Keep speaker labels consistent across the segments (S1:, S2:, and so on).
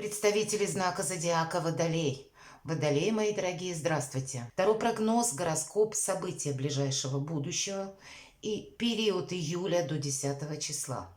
S1: Представители знака зодиака Водолей. Водолей, мои дорогие, здравствуйте. Второй прогноз, гороскоп, события ближайшего будущего и период июля до 10 числа.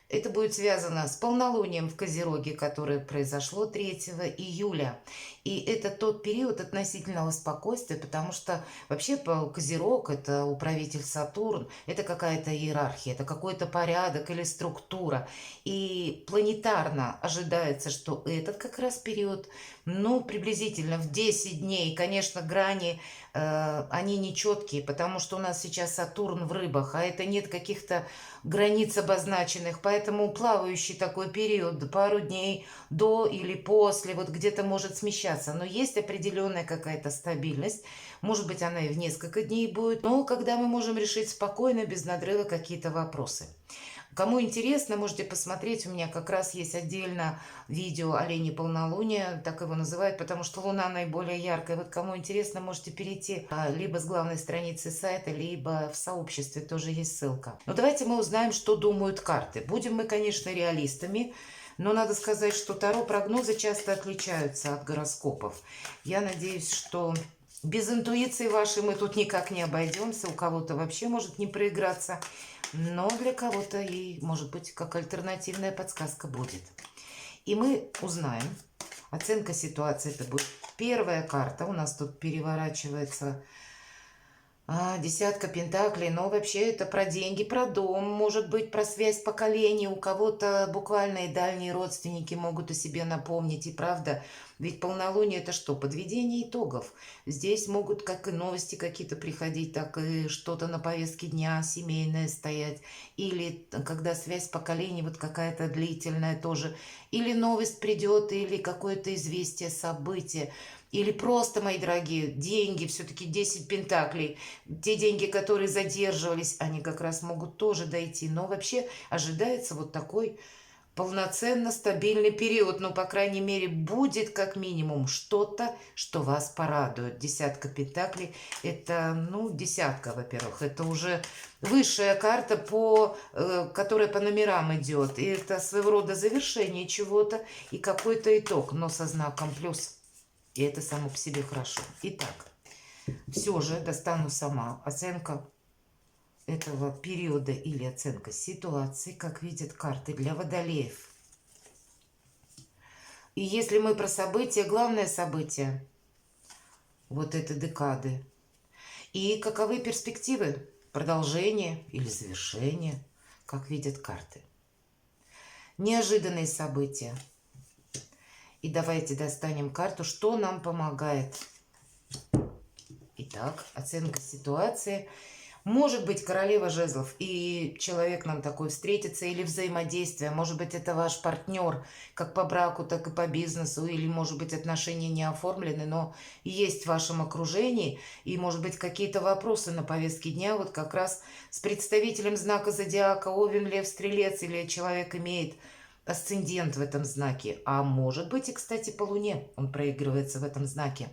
S1: Это будет связано с полнолунием в Козероге, которое произошло 3 июля. И это тот период относительного спокойствия, потому что вообще Козерог– это управитель Сатурн, это какая-то иерархия, это какой-то порядок или структура. И планетарно ожидается, что этот как раз период, ну, приблизительно в 10 дней. Конечно, грани, они нечеткие, потому что у нас сейчас Сатурн в рыбах, а это нет каких-то границ обозначенных, поэтому плавающий такой период, пару дней до или после, вот где-то может смещаться, но есть определенная какая-то стабильность, может быть, она и в несколько дней будет, но когда мы можем решить спокойно, без надрыва какие-то вопросы. Кому интересно, можете посмотреть, у меня как раз есть отдельно видео «Олени полнолуния», так его называют, потому что луна наиболее яркая. Вот кому интересно, можете перейти либо с главной страницы сайта, либо в сообществе, тоже есть ссылка. Но давайте мы узнаем, что думают карты. Будем мы, конечно, реалистами, но надо сказать, что таро прогнозы часто отличаются от гороскопов. Я надеюсь, что без интуиции вашей мы тут никак не обойдемся, у кого-то вообще может не проиграться, но для кого-то и, может быть, как альтернативная подсказка будет. И мы узнаем, оценка ситуации, это будет первая карта, у нас тут переворачивается десятка пентаклей, но вообще это про деньги, про дом, может быть, про связь поколений. У кого-то буквально и дальние родственники могут о себе напомнить, и правда, ведь полнолуние это что? Подведение итогов. Здесь могут как и новости какие-то приходить, так и что-то на повестке дня семейное стоять, или когда связь поколений вот какая-то длительная тоже, или новость придет, или какое-то известие, событие. Или просто, мои дорогие, деньги, все-таки 10 пентаклей. Те деньги, которые задерживались, они как раз могут тоже дойти. Но вообще ожидается вот такой полноценно стабильный период. Ну, по крайней мере, будет как минимум что-то, что вас порадует. Десятка пентаклей – это, ну, десятка, во-первых. Это уже высшая карта, которая по номерам идет. И это своего рода завершение чего-то и какой-то итог, но со знаком плюс. И это само по себе хорошо. Итак, все же достану сама. Оценка этого периода или оценка ситуации, как видят карты для водолеев. И если мы про события, главное событие вот этой декады. И каковы перспективы продолжения или завершения, как видят карты. Неожиданные события. И давайте достанем карту, что нам помогает. Итак, оценка ситуации. Может быть, королева жезлов, и человек нам такой встретится, или взаимодействие. Может быть, это ваш партнер, как по браку, так и по бизнесу, или, может быть, отношения не оформлены, но есть в вашем окружении, и, может быть, какие-то вопросы на повестке дня, вот как раз с представителем знака зодиака Овен, Лев, Стрелец, или человек имеет асцендент в этом знаке, а может быть и, кстати, по Луне он проигрывается в этом знаке.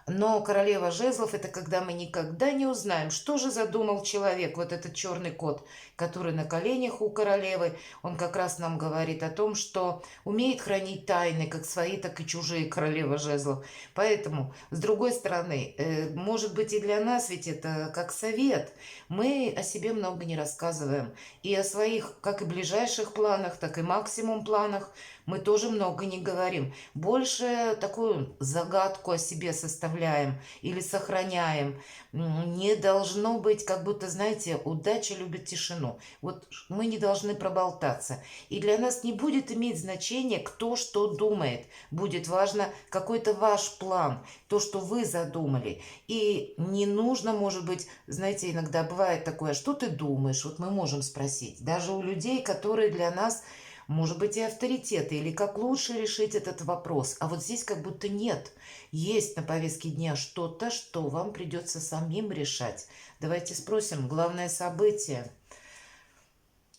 S1: Но королева жезлов – это когда мы никогда не узнаем, что же задумал человек, вот этот черный кот, который на коленях у королевы. Он как раз нам говорит о том, что умеет хранить тайны, как свои, так и чужие, королева жезлов. Поэтому, с другой стороны, может быть и для нас ведь это как совет. Мы о себе много не рассказываем. И о своих, как и ближайших планах, так и максимум планах мы тоже много не говорим. Больше такую загадку о себе составляем или сохраняем. Не должно быть, как будто, знаете, удача любит тишину. Вот мы не должны проболтаться. И для нас не будет иметь значения, кто что думает. Будет важно какой-то ваш план, то, что вы задумали. И не нужно, может быть, знаете, иногда бывает такое, что ты думаешь? Вот мы можем спросить. Даже у людей, которые для нас, может быть, и авторитеты, или как лучше решить этот вопрос. А вот здесь как будто нет. Есть на повестке дня что-то, что вам придется самим решать. Давайте спросим. Главное событие.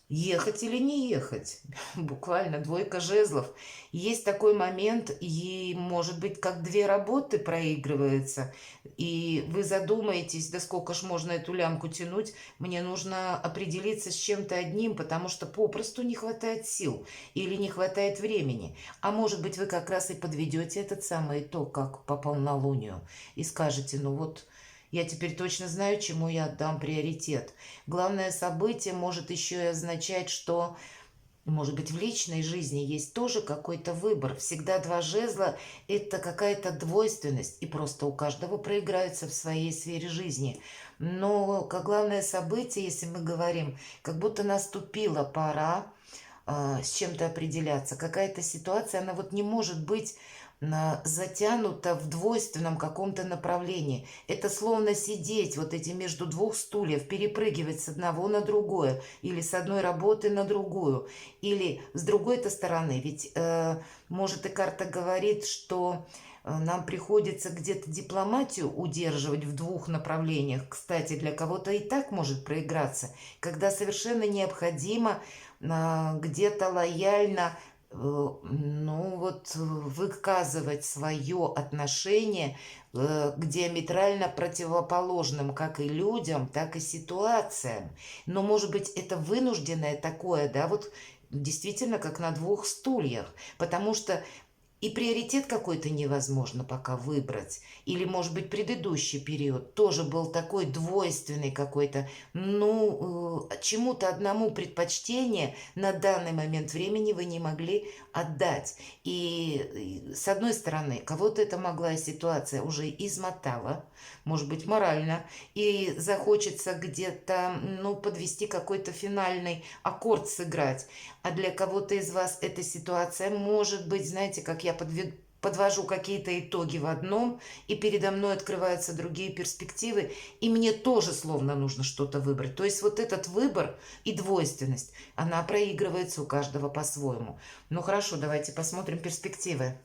S1: ехать или не ехать. Буквально двойка жезлов. Есть такой момент, и, может быть, как две работы проигрываются, и вы задумаетесь, да сколько ж можно эту лямку тянуть, мне нужно определиться с чем-то одним, потому что попросту не хватает сил или не хватает времени. А может быть, вы как раз и подведете этот самый итог, как по полнолунию, и скажете, ну вот, я теперь точно знаю, чему я отдам приоритет. Главное событие может еще и означать, что, может быть, в личной жизни есть тоже какой-то выбор. Всегда два жезла– это какая-то двойственность, и просто у каждого проиграется в своей сфере жизни. Но как главное событие, если мы говорим, как будто наступила пора с чем-то определяться. Какая-то ситуация, она вот не может быть затянута в двойственном каком-то направлении. Это словно сидеть вот эти между двух стульев, перепрыгивать с одного на другое, или с одной работы на другую, или с другой-то стороны. Ведь, может, и карта говорит, что нам приходится где-то дипломатию удерживать в двух направлениях. Кстати, для кого-то и так может проиграться, когда совершенно необходимо где-то лояльно ну вот выказывать свое отношение к диаметрально противоположным как и людям, так и ситуациям. Но, может быть, это вынужденное такое, да, вот действительно как на двух стульях, потому что и приоритет какой-то невозможно пока выбрать. Или, может быть, предыдущий период тоже был такой двойственный какой-то. Ну, чему-то одному предпочтение на данный момент времени вы не могли отдать. И с одной стороны, кого-то эта могла ситуация уже измотала, может быть, морально, и захочется где-то, ну, подвести какой-то финальный аккорд сыграть. А для кого-то из вас эта ситуация может быть, знаете, как я подвожу какие-то итоги в одном, и передо мной открываются другие перспективы, и мне тоже словно нужно что-то выбрать. То есть вот этот выбор и двойственность, она проигрывается у каждого по-своему. Ну хорошо, давайте посмотрим перспективы.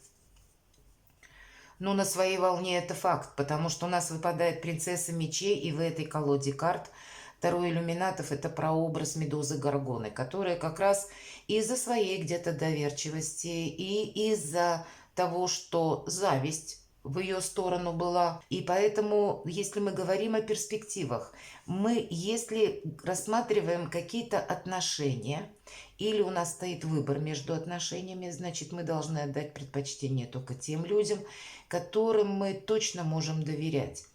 S1: Ну, на своей волне это факт, потому что у нас выпадает принцесса мечей, и в этой колоде карт второй иллюминатов– это прообраз Медузы Горгоны, которая как раз из-за своей где-то доверчивости и из-за того, что зависть в ее сторону была. И поэтому, если мы говорим о перспективах, мы, если рассматриваем какие-то отношения, или у нас стоит выбор между отношениями, значит, мы должны отдать предпочтение только тем людям, которым мы точно можем доверять.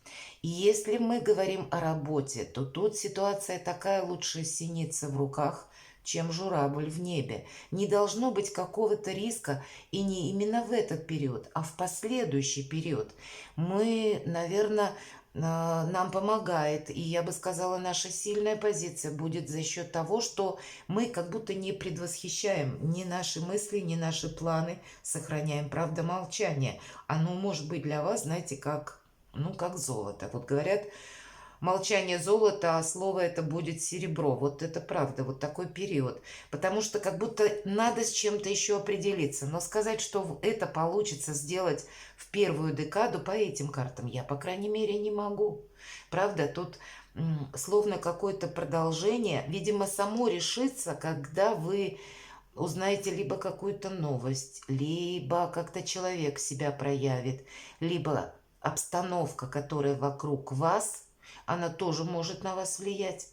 S1: И если мы говорим о работе, то тут ситуация такая: лучше синица в руках, чем журавль в небе. Не должно быть какого-то риска, и не именно в этот период, а в последующий период. Мы, наверное, нам помогает, и я бы сказала, наша сильная позиция будет за счет того, что мы как будто не предвосхищаем ни наши мысли, ни наши планы, сохраняем, правда, молчание. Оно может быть для вас, знаете, как, ну, как золото. Вот говорят, молчание золото, а слово это будет серебро. Вот это правда, вот такой период. Потому что как будто надо с чем-то еще определиться. Но сказать, что это получится сделать в первую декаду по этим картам, я, по крайней мере, не могу. Правда, тут словно какое-то продолжение. Видимо, само решится, когда вы узнаете либо какую-то новость, либо как-то человек себя проявит, либо обстановка, которая вокруг вас, она тоже может на вас влиять,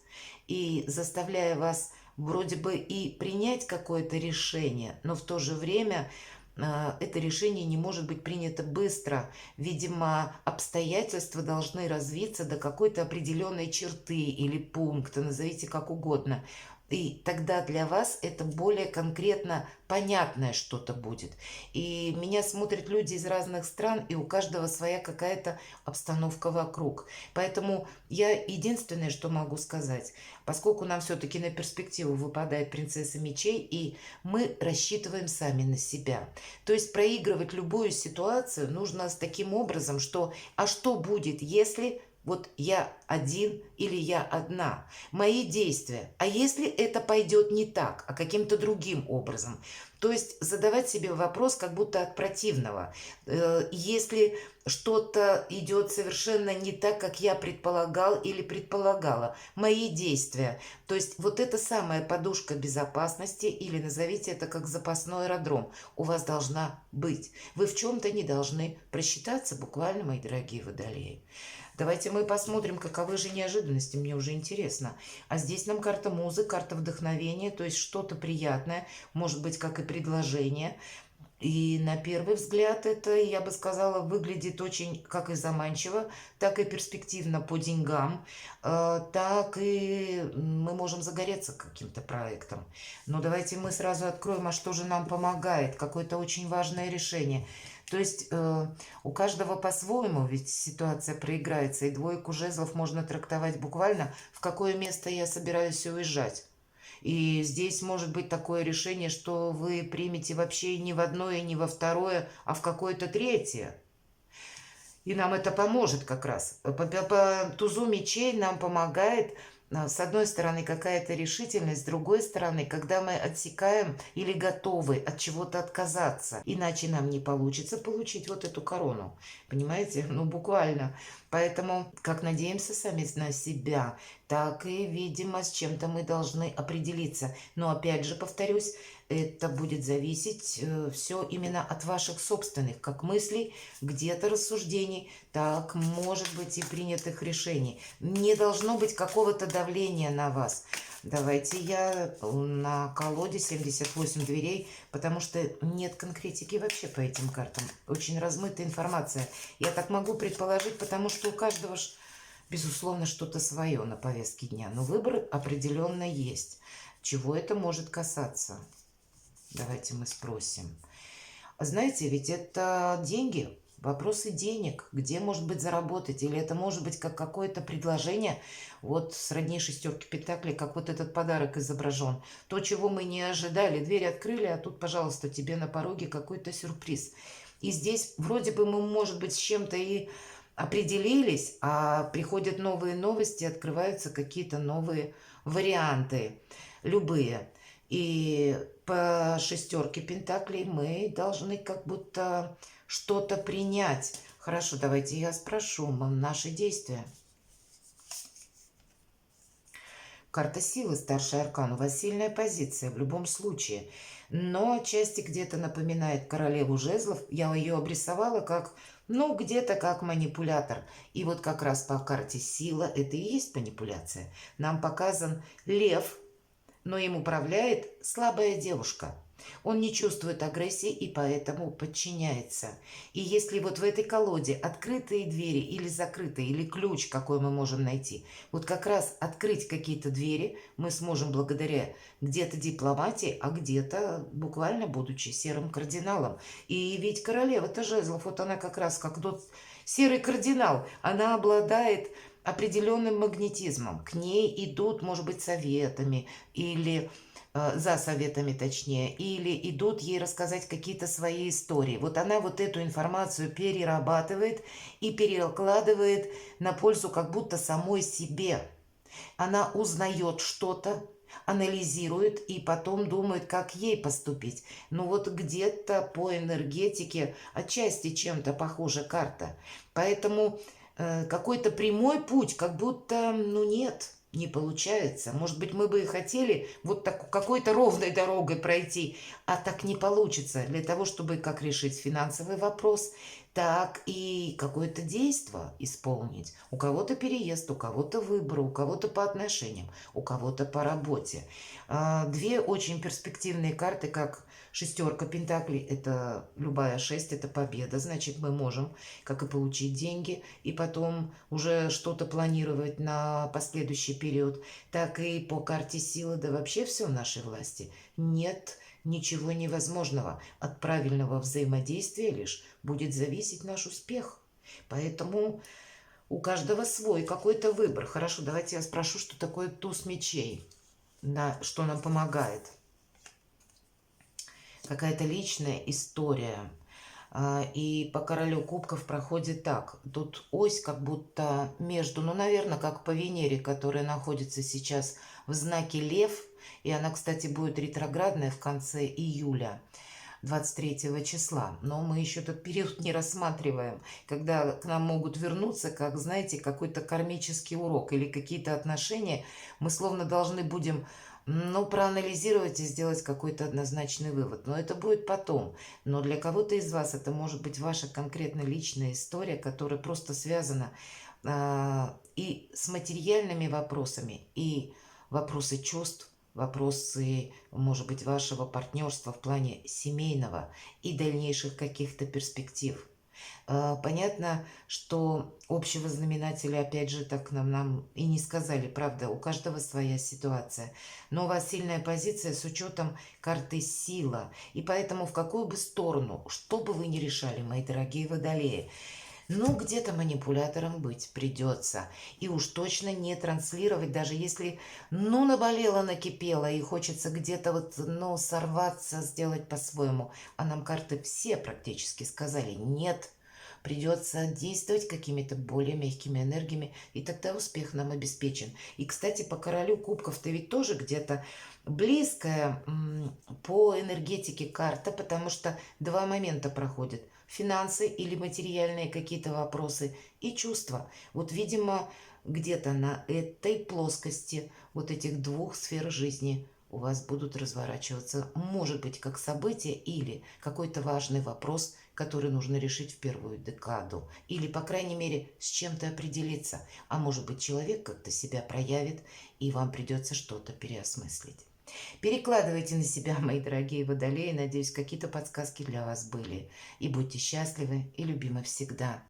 S1: и заставляя вас вроде бы и принять какое-то решение, но в то же время это решение не может быть принято быстро. Видимо, обстоятельства должны развиться до какой-то определенной черты или пункта, назовите как угодно. И тогда для вас это более конкретно понятное что-то будет. И меня смотрят люди из разных стран, и у каждого своя какая-то обстановка вокруг. Поэтому я единственное, что могу сказать, поскольку нам все-таки на перспективу выпадает принцесса мечей, и мы рассчитываем сами на себя. То есть проигрывать любую ситуацию нужно с таким образом, что а что будет, если вот я один или я одна, мои действия. А если это пойдет не так, а каким-то другим образом? То есть задавать себе вопрос как будто от противного. Если что-то идет совершенно не так, как я предполагал или предполагала, мои действия. То есть вот эта самая подушка безопасности, или назовите это как запасной аэродром, у вас должна быть. Вы в чем-то не должны просчитаться, буквально, мои дорогие водолеи. Давайте мы посмотрим, каковы же неожиданности, мне уже интересно. А здесь нам карта музы, карта вдохновения, то есть что-то приятное, может быть, как и предложение. И на первый взгляд это, я бы сказала, выглядит очень как и заманчиво, так и перспективно по деньгам, так и мы можем загореться каким-то проектом. Но давайте мы сразу откроем, а что же нам помогает, какое-то очень важное решение. То есть у каждого по-своему, ведь ситуация проиграется, и двойку жезлов можно трактовать буквально, в какое место я собираюсь уезжать. И здесь может быть такое решение, что вы примете вообще не в одно и не во второе, а в какое-то третье. И нам это поможет как раз. По тузу мечей нам помогает, с одной стороны, какая-то решительность, с другой стороны, когда мы отсекаем или готовы от чего-то отказаться. Иначе нам не получится получить вот эту корону. Понимаете? Ну, буквально. Поэтому, как надеемся сами на себя, так и, видимо, с чем-то мы должны определиться. Но, опять же, повторюсь, это будет зависеть все именно от ваших собственных, как мыслей, где-то рассуждений, так, может быть, и принятых решений. Не должно быть какого-то давления на вас. Давайте я на колоде 78 дверей, потому что нет конкретики вообще по этим картам. Очень размытая информация. Я так могу предположить, потому что у каждого безусловно, что-то свое на повестке дня. Но выбор определенно есть. Чего это может касаться? Давайте мы спросим. Знаете, ведь это деньги, вопросы денег, где, может быть, заработать, или это может быть как какое-то предложение, вот сродни шестерки пентаклей, как вот этот подарок изображен. То, чего мы не ожидали, дверь открыли, а тут, пожалуйста, тебе на пороге какой-то сюрприз. И здесь вроде бы мы, может быть, с чем-то и определились, а приходят новые новости, открываются какие-то новые варианты, любые. И по шестерке пентаклей мы должны как будто что-то принять. Хорошо, давайте я спрошу наши действия. Карта силы, старший аркан. У вас сильная позиция в любом случае. Но отчасти где-то напоминает королеву жезлов. Я ее обрисовала как, ну, где-то как манипулятор. И вот как раз по карте сила это и есть манипуляция. Нам показан лев, но им управляет слабая девушка. Он не чувствует агрессии и поэтому подчиняется. И если вот в этой колоде открытые двери или закрытые, или ключ, какой мы можем найти, вот как раз открыть какие-то двери мы сможем благодаря где-то дипломатии, а где-то буквально будучи серым кардиналом. И ведь королева-то жезлов, вот она как раз как тот серый кардинал, она обладает определенным магнетизмом. К ней идут, может быть, советами или за советами точнее, или идут ей рассказать какие-то свои истории. Вот она вот эту информацию перерабатывает и перекладывает на пользу как будто самой себе. Она узнает что-то, анализирует и потом думает, как ей поступить. Ну вот где-то по энергетике отчасти чем-то похожа карта. Поэтому какой-то прямой путь как будто, ну нет, не получается. Может быть, мы бы и хотели вот так, какой-то ровной дорогой пройти, а так не получится. Для того, чтобы как решить финансовый вопрос, так и какое-то действие исполнить. У кого-то переезд, у кого-то выбор, у кого-то по отношениям, у кого-то по работе. Две очень перспективные карты, как шестерка пентаклей, это любая шесть, это победа, значит мы можем как и получить деньги и потом уже что-то планировать на последующий период, так и по карте силы, да вообще все в нашей власти. Нет ничего невозможного. От правильного взаимодействия лишь будет зависеть наш успех. Поэтому у каждого свой какой-то выбор. Хорошо, давайте я спрошу, что такое туз мечей, что нам помогает. Какая-то личная история. И по королю кубков проходит так. Тут ось как будто между, ну, наверное, как по Венере, которая находится сейчас в знаке Лев. И она, кстати, будет ретроградная в конце июля. 23 числа. Но мы еще этот период не рассматриваем, когда к нам могут вернуться, как, знаете, какой-то кармический урок или какие-то отношения. Мы словно должны будем, ну, проанализировать и сделать какой-то однозначный вывод. Но это будет потом. Но для кого-то из вас это может быть ваша конкретно личная история, которая просто связана и с материальными вопросами, и вопросы чувств, вопросы, может быть, вашего партнерства в плане семейного и дальнейших каких-то перспектив. Понятно, что общего знаменателя, опять же, так нам и не сказали, правда, у каждого своя ситуация. Но у вас сильная позиция с учетом карты сила. И поэтому в какую бы сторону, что бы вы ни решали, мои дорогие водолеи, ну, где-то манипулятором быть придется. И уж точно не транслировать, даже если, ну, наболело, накипело, и хочется где-то вот, ну, сорваться, сделать по-своему. А нам карты все практически сказали нет. Придется действовать какими-то более мягкими энергиями, и тогда успех нам обеспечен. И, кстати, по королю кубков-то ведь тоже где-то близкая по энергетике карта, потому что два момента проходят. Финансы или материальные какие-то вопросы и чувства. Вот, видимо, где-то на этой плоскости вот этих двух сфер жизни у вас будут разворачиваться, может быть, как событие или какой-то важный вопрос, который нужно решить в первую декаду. Или, по крайней мере, с чем-то определиться. А может быть, человек как-то себя проявит, и вам придется что-то переосмыслить. Перекладывайте на себя, мои дорогие водолеи. Надеюсь, какие-то подсказки для вас были. И будьте счастливы и любимы всегда.